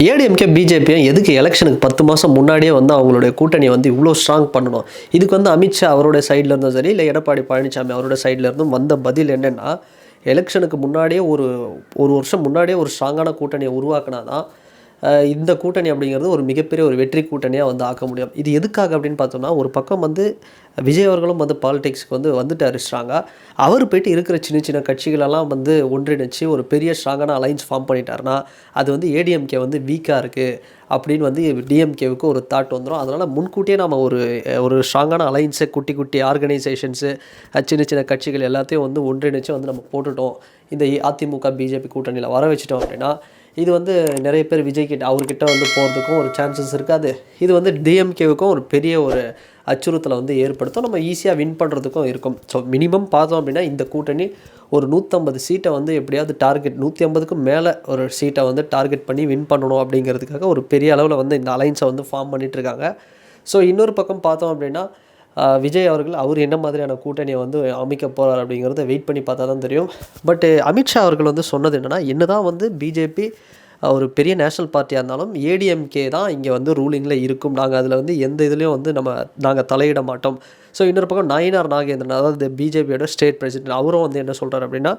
ஏடிஎம்கே பிஜேபியும் எதுக்கு எலெக்ஷனுக்கு 10 மாதம் முன்னாடியே வந்து அவங்களுடைய கூட்டணியை வந்து இவ்வளோ ஸ்ட்ராங் பண்ணணும்? இதுக்கு வந்து அமித்ஷா அவருடைய சைடில் இருந்தும் சரி, இல்லை எடப்பாடி பழனிசாமி அவருடைய சைடில் இருந்தும் வந்த பதில் என்னென்னா, எலெக்ஷனுக்கு முன்னாடியே ஒரு ஒரு வருஷம் முன்னாடியே ஒரு ஸ்ட்ராங்கான கூட்டணியை உருவாக்கினா தான் இந்த கூட்டணி அப்படிங்கிறது ஒரு மிகப்பெரிய ஒரு வெற்றி கூட்டணியாக வந்து ஆக்க முடியும். இது எதுக்காக அப்படின்னு பார்த்தோம்னா, ஒரு பக்கம் வந்து விஜய் அவர்களும் வந்து பாலிடிக்ஸ்க்கு வந்துட்டார் ஸ்ட்ராங்காக. அவர் போய்ட்டு இருக்கிற சின்ன சின்ன கட்சிகளெல்லாம் வந்து ஒன்றிணைச்சு ஒரு பெரிய ஸ்ட்ராங்கான அலைன்ஸ் ஃபார்ம் பண்ணிட்டாருன்னா, அது வந்து ஏடிஎம்கே வந்து வீக்காக இருக்குது அப்படின்னு வந்து டிஎம்கேவுக்கு ஒரு தாட் வந்துடும். அதனால் முன்கூட்டியே நம்ம ஒரு ஸ்ட்ராங்கான அலைன்ஸை குட்டி குட்டி ஆர்கனைசேஷன்ஸு சின்ன சின்ன கட்சிகள் எல்லாத்தையும் வந்து ஒன்றிணைச்சு வந்து நம்ம போட்டுட்டோம். இந்த அதிமுக பிஜேபி கூட்டணியில் வர வச்சுட்டோம் அப்படின்னா, இது வந்து நிறைய பேர் விஜய்கிட்ட அவர்கிட்ட வந்து போகிறதுக்கும் ஒரு சான்சஸ் இருக்காது. இது வந்து டிஎம்கேவுக்கும் ஒரு பெரிய ஒரு அச்சுறுத்தலை வந்து ஏற்படுத்தும். நம்ம ஈஸியாக வின் பண்ணுறதுக்கும் இருக்கும். ஸோ மினிமம் பார்த்தோம் அப்படின்னா இந்த கூட்டணி ஒரு 150 சீட்டை வந்து எப்படியாவது டார்கெட் 150க்கும் மேலே ஒரு சீட்டை வந்து டார்கெட் பண்ணி வின் பண்ணணும் அப்படிங்கிறதுக்காக ஒரு பெரிய அளவில் வந்து இந்த அலைன்ஸை வந்து ஃபார்ம் பண்ணிகிட்ருக்காங்க. ஸோ இன்னொரு பக்கம் பார்த்தோம் அப்படின்னா விஜய் அவர்கள் அவர் என்ன மாதிரியான கூட்டணியை வந்து அமைக்க போகிறார் அப்படிங்கிறத வெயிட் பண்ணி பார்த்தா தான் தெரியும். பட் அமித்ஷா அவர்கள் வந்து சொன்னது என்னென்னா தான் வந்து பிஜேபி ஒரு பெரிய நேஷ்னல் பார்ட்டியாக இருந்தாலும் ஏடிஎம்கே தான் இங்கே வந்து ரூலிங்கில் இருக்கும். நாங்கள் அதில் வந்து எந்த இதுலேயும் வந்து நாங்கள் தலையிட மாட்டோம். ஸோ இன்னொரு பக்கம் நயினார் நாகேந்திரன், அதாவது பிஜேபியோட ஸ்டேட் பிரசிடென்ட், அவரும் வந்து என்ன சொல்கிறார் அப்படின்னா,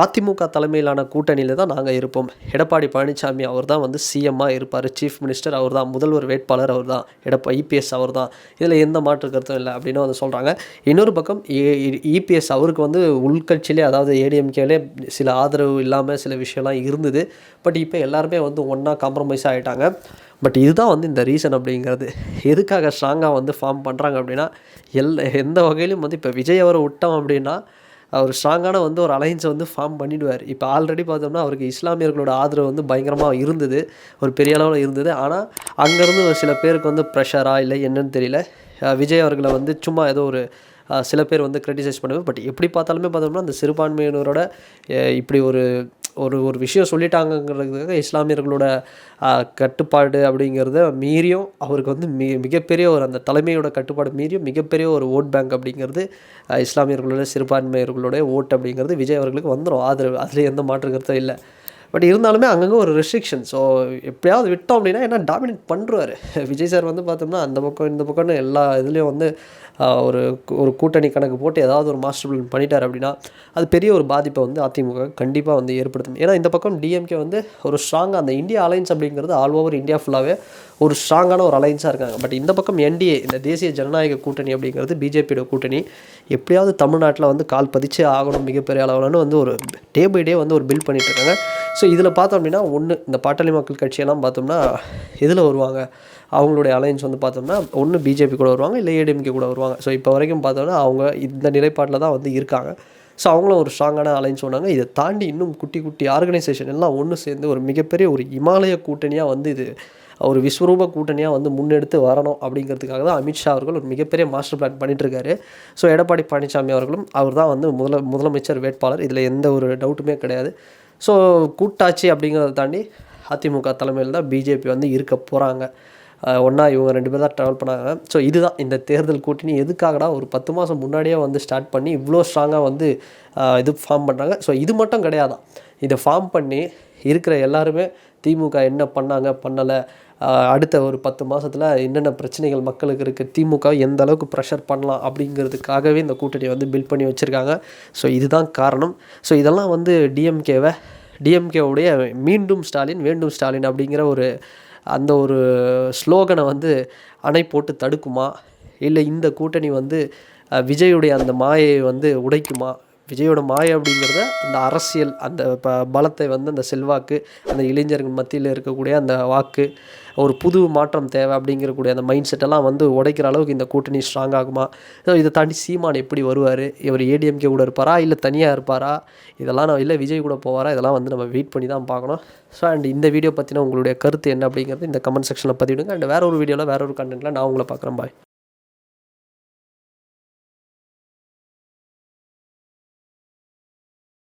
அதிமுக தலைமையிலான கூட்டணியில் தான் நாங்கள் இருப்போம். எடப்பாடி பழனிசாமி அவர் தான் வந்து சிஎம்மாக இருப்பார், சீஃப் மினிஸ்டர் அவர் தான், முதல்வர் வேட்பாளர் அவர் தான், இபிஎஸ் அவர் தான், இதில் எந்த மாற்று கருத்தும் இல்லை அப்படின்னு வந்து சொல்கிறாங்க. இன்னொரு பக்கம் இபிஎஸ் அவருக்கு வந்து உள்கட்சியிலே, அதாவது ஏடிஎம்கேலே சில ஆதரவு இல்லாமல் சில விஷயம்லாம் இருந்தது. பட் இப்போ எல்லாருமே வந்து ஒன்றா காம்ப்ரமைஸ் ஆகிட்டாங்க. பட் இதுதான் வந்து இந்த ரீசன் அப்படிங்கிறது. எதுக்காக ஸ்ட்ராங்காக வந்து ஃபார்ம் பண்ணுறாங்க அப்படின்னா, எந்த வகையிலும் வந்து இப்போ விஜய் அவரை விட்டோம் அப்படின்னா அவர் ஸ்ட்ராங்கான வந்து ஒரு அலைன்ஸை வந்து ஃபார்ம் பண்ணிவிடுவார். இப்போ ஆல்ரெடி பார்த்தோம்னா அவருக்கு இஸ்லாமியர்களோட ஆதரவு வந்து பயங்கரமாக இருந்தது, ஒரு பெரிய அளவில் இருந்தது. ஆனால் அங்கேருந்து ஒரு சில பேருக்கு வந்து ப்ரெஷராக இல்லை என்னன்னு தெரியல, விஜய் அவர்களை வந்து சும்மா ஏதோ ஒரு சில பேர் வந்து கிரிட்டிசைஸ் பண்ணுவேன். பட் எப்படி பார்த்தாலுமே பார்த்தோம்னா அந்த சிறுபான்மையினரோட இப்படி ஒரு ஒரு ஒரு விஷயம் சொல்லிட்டாங்கங்கிறதுக்காக இஸ்லாமியர்களோட கட்டுப்பாடு அப்படிங்கிறத மீறியும் அவருக்கு வந்து மிகப்பெரிய ஒரு அந்த தலைமையோட கட்டுப்பாடு மீறியும் மிகப்பெரிய ஒரு ஓட் பேங்க் அப்படிங்கிறது இஸ்லாமியர்களோட சிறுபான்மையர்களோட ஓட் அப்படிங்கிறது விஜய் அவர்களுக்கு வந்துடும் ஆதரவு. அதில் எந்த மாற்று கருத்தும் இல்லை. பட் இருந்தாலுமே அங்கங்கே ஒரு ரெஸ்ட்ரிக்ஷன். ஸோ எப்படியாவது விட்டோம் அப்படின்னா ஏன்னா டாமினேட் பண்ணுறாரு விஜய் சார் வந்து பார்த்தோம்னா அந்த பக்கம் இந்த பக்கம்னு எல்லா இதுலேயும் வந்து ஒரு ஒரு கூட்டணி கணக்கு போட்டு ஏதாவது ஒரு மாஸ்டர் பிளான் பண்ணிட்டார் அப்படின்னா அது பெரிய ஒரு பாதிப்பை வந்து அதிமுக கண்டிப்பாக வந்து ஏற்படுத்தும். ஏன்னா இந்த பக்கம் டிஎம்கே வந்து ஒரு ஸ்ட்ராங்காக அந்த இந்தியா அலைன்ஸ் அப்படிங்கிறது ஆல் ஓவர் இந்தியா ஃபுல்லாகவே ஒரு ஸ்ட்ராங்கான ஒரு அலைன்ஸாக இருக்காங்க. பட் இந்த பக்கம் என்டிஏ, இந்த தேசிய ஜனநாயக கூட்டணி அப்படிங்கிறது பிஜேபியோட கூட்டணி எப்படியாவது தமிழ்நாட்டில் வந்து கால் பதிச்சே ஆகணும் மிகப்பெரிய அளவில்னு வந்து ஒரு டே பை டே வந்து ஒரு பில்ட் பண்ணிகிட்ருக்காங்க. ஸோ இதில் பார்த்தோம் அப்படின்னா இந்த பாட்டாளி மக்கள் கட்சியெல்லாம் பார்த்தோம்னா எதில் வருவாங்க, அவங்களுடைய அலைன்ஸ் வந்து பார்த்தோம்னா ஒன்று பிஜேபி கூட வருவாங்க, இல்லை ஏடிஎம்கே கூட வருவாங்க. ஸோ இப்போ வரைக்கும் பார்த்தோம்னா அவங்க இந்த நிலைப்பாட்டில் தான் வந்து இருக்காங்க. ஸோ அவங்களும் ஒரு ஸ்ட்ராங்கான அலைன்ஸ் சொன்னாங்க. இதை தாண்டி இன்னும் குட்டி குட்டி ஆர்கனைசேஷன் எல்லாம் ஒன்று சேர்ந்து ஒரு மிகப்பெரிய ஒரு இமாலய கூட்டணியாக வந்து இது ஒரு விஸ்வரூப கூட்டணியாக வந்து முன்னெடுத்து வரணும் அப்படிங்கிறதுக்காக தான் அமித்ஷா அவர்கள் ஒரு மிகப்பெரிய மாஸ்டர் பிளான் பண்ணிகிட்ருக்காரு. ஸோ எடப்பாடி பழனிசாமி அவர்களும் அவர் தான் வந்து முதலமைச்சர் வேட்பாளர், இதில் எந்த ஒரு டவுட்டுமே கிடையாது. ஸோ கூட்டாட்சி அப்படிங்கிறத தாண்டி அதிமுக தலைமையில் தான் பிஜேபி வந்து இருக்க போகிறாங்க. ஒன்றா இவங்க 2 பேர் தான் ட்ராவல் பண்ணாங்க. ஸோ இதுதான் இந்த தேர்தல் கூட்டணி எதுக்காகடா ஒரு 10 மாதம் முன்னாடியே வந்து ஸ்டார்ட் பண்ணி இவ்வளோ ஸ்ட்ராங்காக வந்து இது ஃபார்ம் பண்ணுறாங்க. ஸோ இது மட்டும் கிடையாதான், இதை ஃபார்ம் பண்ணி இருக்கிற எல்லாருமே திமுக என்ன பண்ணாங்க பண்ணலை, அடுத்த ஒரு 10 மாதத்தில் என்னென்ன பிரச்சனைகள் மக்களுக்கு இருக்குது, திமுக எந்த அளவுக்கு ப்ரெஷர் பண்ணலாம் அப்படிங்கிறதுக்காகவே இந்த கூட்டணியை வந்து பில்ட் பண்ணி வச்சுருக்காங்க. ஸோ இதுதான் காரணம். ஸோ இதெல்லாம் வந்து டிஎம்கேவுடைய மீண்டும் ஸ்டாலின் வேண்டும் ஸ்டாலின் அப்படிங்கிற அந்த ஒரு ஸ்லோகனை வந்து அணை போட்டு தடுக்குமா, இல்லை இந்த கூட்டணி வந்து விஜயுடைய அந்த மாயை வந்து உடைக்குமா? விஜயோட மாயை அப்படிங்கிறத அந்த அரசியல் அந்த பலத்தை வந்து அந்த செல்வாக்கு, அந்த இளைஞர்கள் மத்தியில் இருக்கக்கூடிய அந்த வாக்கு, ஒரு புது மாற்றம் தேவை அப்படிங்கிறக்கூடிய அந்த மைண்ட் செட்டெல்லாம் வந்து உடைக்கிற அளவுக்கு இந்த கூட்டணி ஸ்ட்ராங் ஆகுமா? ஸோ இதை தாண்டி சீமான் எப்படி வருவார், இவர் ஏடிஎம்கே கூட இருப்பாரா, இல்லை தனியாக இருப்பாரா, இதெல்லாம் இல்லை விஜய் கூட போவாரா, இதெல்லாம் வந்து நம்ம வெயிட் பண்ணி தான் பார்க்கணும். ஸோ அண்ட் இந்த வீடியோ பற்றின உங்களுடைய கருத்து என்ன அப்படிங்கிறது இந்த கமெண்ட் செக்ஷனில் பதிவிடுங்க. அண்ட் வேறு ஒரு வீடியோவில் வேறு ஒரு கண்டென்ட்டில் நான் உங்களை பார்க்குறேன். பாய்.